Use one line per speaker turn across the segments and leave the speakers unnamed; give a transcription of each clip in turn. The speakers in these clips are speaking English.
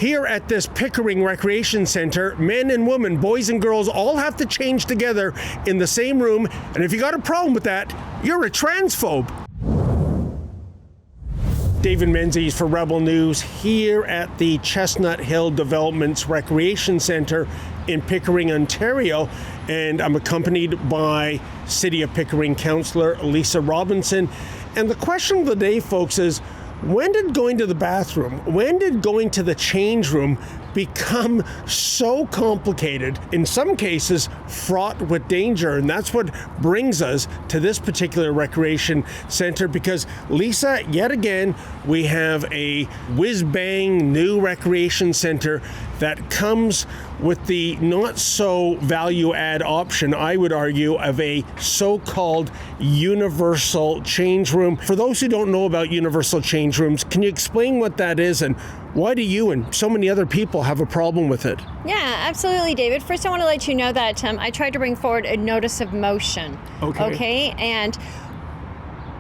Here at this Pickering Recreation Center, men and women, boys and girls, all have to change together in the same room. And if you got a problem with that, you're a transphobe. David Menzies for Rebel News here at the Chestnut Hill Developments Recreation Center in Pickering, Ontario. And I'm accompanied by City of Pickering Councillor Lisa Robinson. And the question of the day, folks, is when did going to the bathroom, when did going to the change room become so complicated, in some cases fraught with danger? And that's what brings us to this particular recreation center, because Lisa, yet again, we have a whiz-bang new recreation center that comes with the not so value add option, I would argue, of a so-called universal change room. For those who don't know about universal change rooms, can you explain what that is and why do you and so many other people have a problem with it?
Yeah, absolutely, David. First, I want to let you know that I tried to bring forward a notice of motion. Okay. And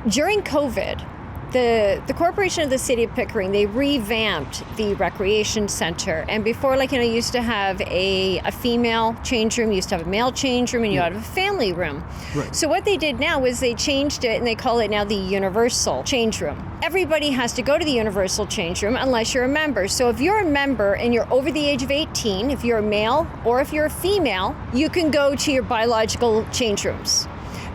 during COVID, the corporation of the City of Pickering, they revamped the recreation center. And before, used to have a female change room, used to have a male change room, and you had a family room. Right. So what they did now is they changed it, and they call it now the universal change room. Everybody has to go to the universal change room unless you're a member. So if you're a member and you're over the age of 18, if you're a male or if you're a female, you can go to your biological change rooms.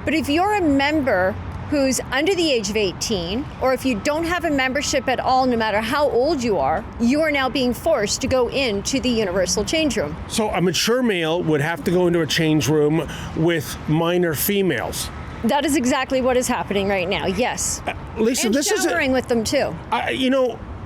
But if you're a member who's under the age of 18, or if you don't have a membership at all, no matter how old you are now being forced to go into the universal change room.
So a mature male would have to go into a change room with minor females.
That is exactly what is happening right now, yes.
Lisa,
and
this is
showering with them too.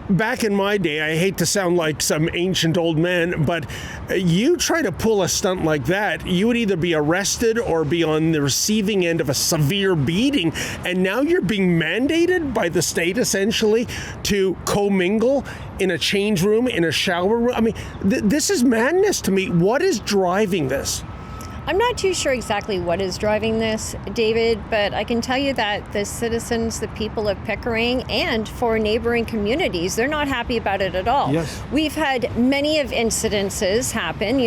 Back in my day, I hate to sound like some ancient old man, but you try to pull a stunt like that, you would either be arrested or be on the receiving end of a severe beating. And now you're being mandated by the state, essentially, to commingle in a change room, in a shower room. I mean, this is madness to me. What is driving this?
I'm not too sure exactly what is driving this, David, but I can tell you that the citizens, the people of Pickering, and for neighboring communities, they're not happy about it at all.
Yes.
We've had many of incidences happen.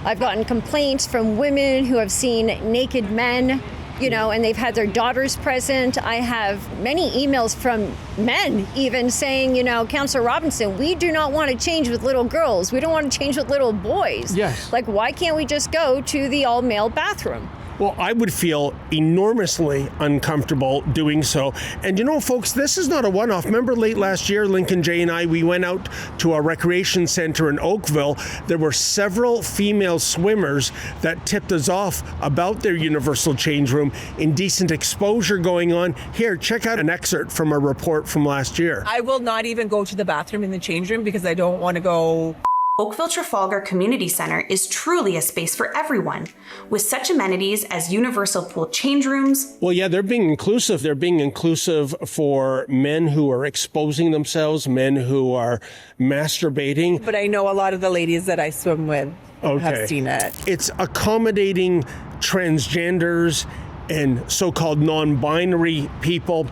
I've gotten complaints from women who have seen naked men, and they've had their daughters present. I have many emails from men even saying, Councillor Robinson, we do not want to change with little girls. We don't want to change with little boys.
Yes.
Why can't we just go to the all-male bathroom?
Well, I would feel enormously uncomfortable doing so. And folks, this is not a one-off. Remember late last year, Lincoln Jay and I, we went out to a recreation center in Oakville. There were several female swimmers that tipped us off about their universal change room, indecent exposure going on. Here, check out an excerpt from a report from last year.
I will not even go to the bathroom in the change room because I don't want to go.
Oakville Trafalgar Community Center is truly a space for everyone, with such amenities as universal pool change rooms.
Well, yeah, they're being inclusive. They're being inclusive for men who are exposing themselves, men who are masturbating.
But I know a lot of the ladies that I swim with have seen it.
It's accommodating transgenders and so-called non-binary people.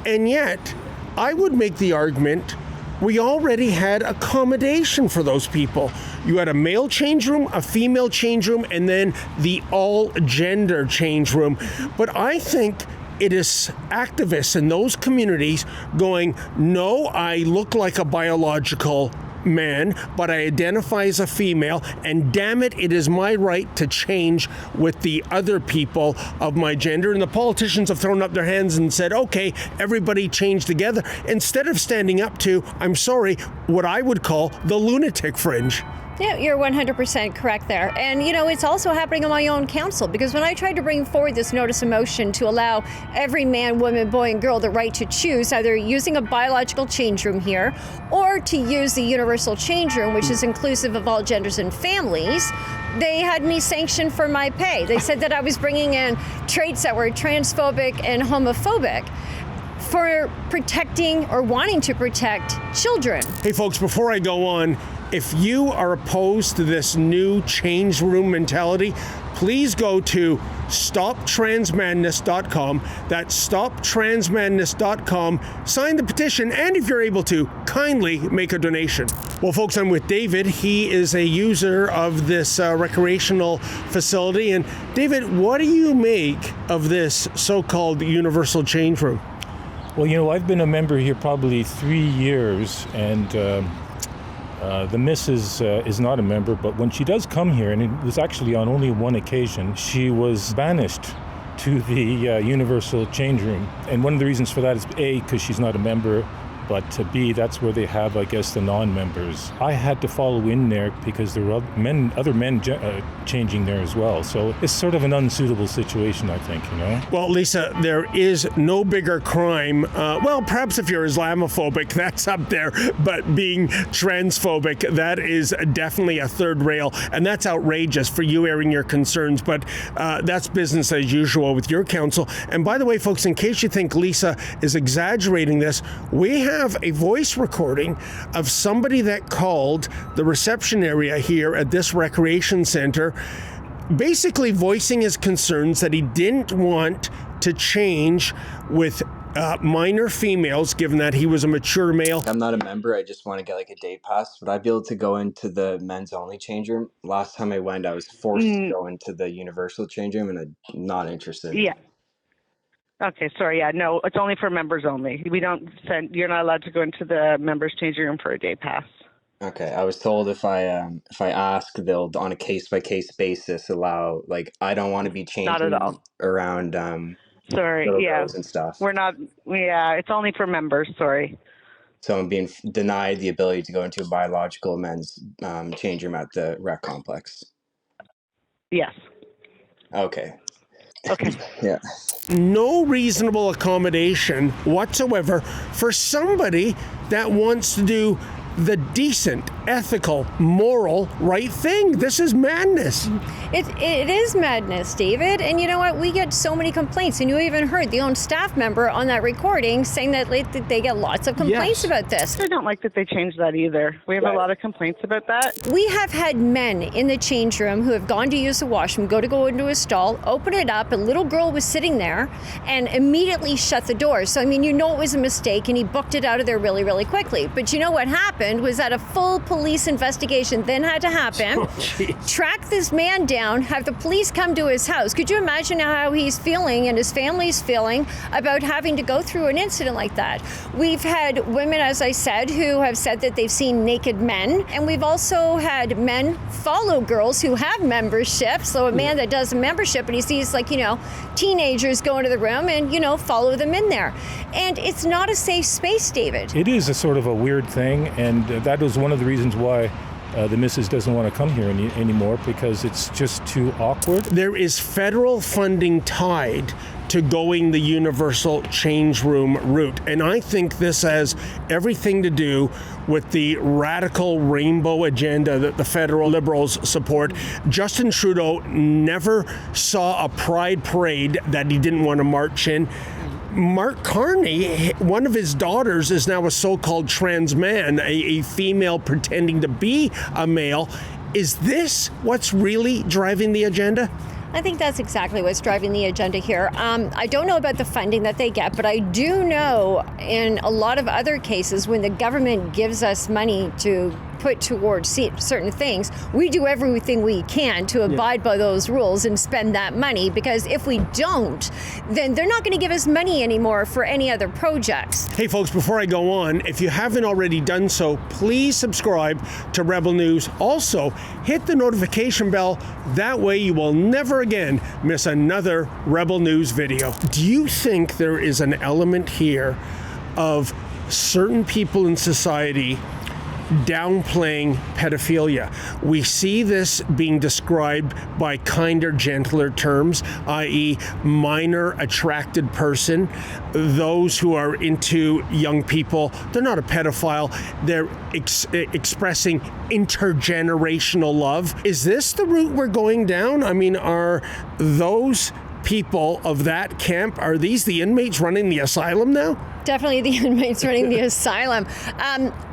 And yet, I would make the argument we already had accommodation for those people. You had a male change room, a female change room, and then the all-gender change room. But I think it is activists in those communities going, no, I look like a biological man, but I identify as a female, and damn it, it is my right to change with the other people of my gender. And the politicians have thrown up their hands and said, okay, everybody change together, instead of standing up to, I'm sorry, what I would call the lunatic fringe.
Yeah, you're 100% correct there. And, it's also happening on my own council, because when I tried to bring forward this notice of motion to allow every man, woman, boy, and girl the right to choose either using a biological change room here or to use the universal change room, which is inclusive of all genders and families, they had me sanctioned for my pay. They said that I was bringing in traits that were transphobic and homophobic for protecting or wanting to protect children.
Hey, folks, before I go on, if you are opposed to this new change room mentality, please go to stoptransmadness.com. That's stoptransmadness.com. Sign the petition, and if you're able to, kindly make a donation. Well, folks, I'm with David. He is a user of this recreational facility. And David, what do you make of this so-called universal change room?
Well, I've been a member here probably 3 years, and the missus is not a member, but when she does come here, and it was actually on only one occasion, she was banished to the universal change room. And one of the reasons for that is A, because she's not a member, but B, that's where they have, I guess, the non-members. I had to follow in there because there were other men changing there as well. So it's sort of an unsuitable situation, I think,
Well, Lisa, there is no bigger crime. Well, perhaps if you're Islamophobic, that's up there. But being transphobic, that is definitely a third rail. And that's outrageous for you airing your concerns. But that's business as usual with your council. And by the way, folks, in case you think Lisa is exaggerating this, we have a voice recording of somebody that called the reception area here at this recreation center, basically voicing his concerns that he didn't want to change with minor females, given that he was a mature male.
I'm not a member. I just want to get like a day pass. Would I be able to go into the men's only change room? Last time I went, I was forced to go into the universal change room, and I'm not interested.
Yeah. Okay, sorry. Yeah, no, it's only for members only. You're not allowed to go into the members changing room for a day pass.
Okay, I was told if I ask, they'll on a case by case basis allow. Like, I don't want to be changing
Not at all.
around
Sorry,
little
yeah,
girls and stuff.
we're not. Yeah, it's only for members. Sorry.
So I'm being denied the ability to go into a biological men's change room at the rec complex.
Yes.
Okay.
Okay.
Yeah.
No reasonable accommodation whatsoever for somebody that wants to do the decent, ethical, moral, right thing. This is madness.
It is madness, David. And you know what? We get so many complaints. And you even heard the own staff member on that recording saying that they get lots of complaints about this.
I don't like that they changed that either. We have a lot of complaints about that.
We have had men in the change room who have gone to use the washroom, go into a stall, open it up, a little girl was sitting there, and immediately shut the door. So, it was a mistake, and he booked it out of there really, really quickly. But you know what happened was that a full police investigation then had to happen, track this man down, have the police come to his house. Could you imagine how he's feeling and his family's feeling about having to go through an incident like that? We've had women, as I said, who have said that they've seen naked men, and we've also had men follow girls who have memberships. So a man that does a membership and he sees teenagers go into the room and, follow them in there. And it's not a safe space, David.
It is a sort of a weird thing, and that was one of the reasons why the missus doesn't want to come here anymore, because it's just too awkward.
There is federal funding tied to going the universal change room route. And I think this has everything to do with the radical rainbow agenda that the federal Liberals support. Justin Trudeau never saw a pride parade that he didn't want to march in. Mark Carney, one of his daughters is now a so-called trans man, a female pretending to be a male. Is this what's really driving the agenda?
I think that's exactly what's driving the agenda here. I don't know about the funding that they get, but I do know in a lot of other cases when the government gives us money to put towards certain things, we do everything we can to abide by those rules and spend that money, because if we don't, then they're not going to give us money anymore for any other projects.
Hey folks, before I go on, if you haven't already done so, please subscribe to Rebel News. Also, hit the notification bell. That way you will never again miss another Rebel News video. Do you think there is an element here of certain people in society downplaying pedophilia? We see this being described by kinder, gentler terms, i.e. minor attracted person. Those who are into young people, they're not a pedophile. They're expressing intergenerational love. Is this the route we're going down? Are those people of that camp, are these the inmates running the asylum now?
Definitely the inmates running the asylum.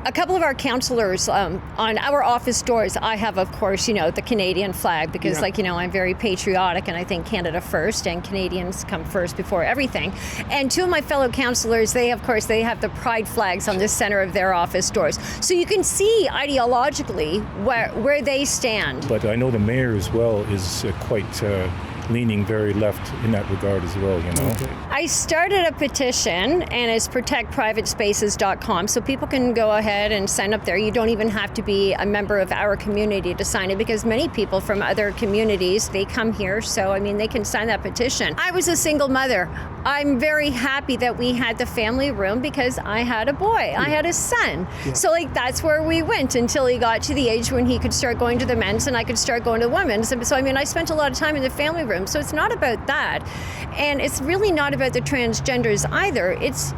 A couple of our counselors on our office doors, I have, of course, the Canadian flag because, I'm very patriotic and I think Canada first and Canadians come first before everything. And two of my fellow counselors, they have the pride flags on the center of their office doors. So you can see ideologically where they stand.
But I know the mayor as well is quite leaning very left in that regard as well, Okay.
I started a petition, and it's protectprivatespaces.com, so people can go ahead and sign up there. You don't even have to be a member of our community to sign it, because many people from other communities, they come here, so they can sign that petition. I was a single mother. I'm very happy that we had the family room because I had a boy. I had a son. Yeah. So that's where we went until he got to the age when he could start going to the men's and I could start going to the women's. So I spent a lot of time in the family room. So it's not about that. And it's really not about the transgenders either. It's,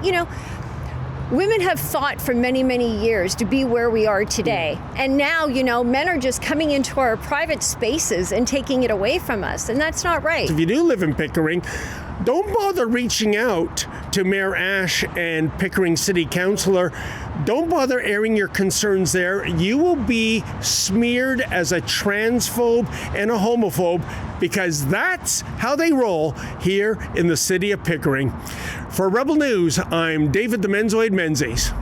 women have fought for many, many years to be where we are today. And now, men are just coming into our private spaces and taking it away from us. And that's not right.
If you do live in Pickering, don't bother reaching out to Mayor Ash and Pickering City Councillor. Don't bother airing your concerns there. You will be smeared as a transphobe and a homophobe because that's how they roll here in the city of Pickering. For Rebel News, I'm David the Menzoid Menzies.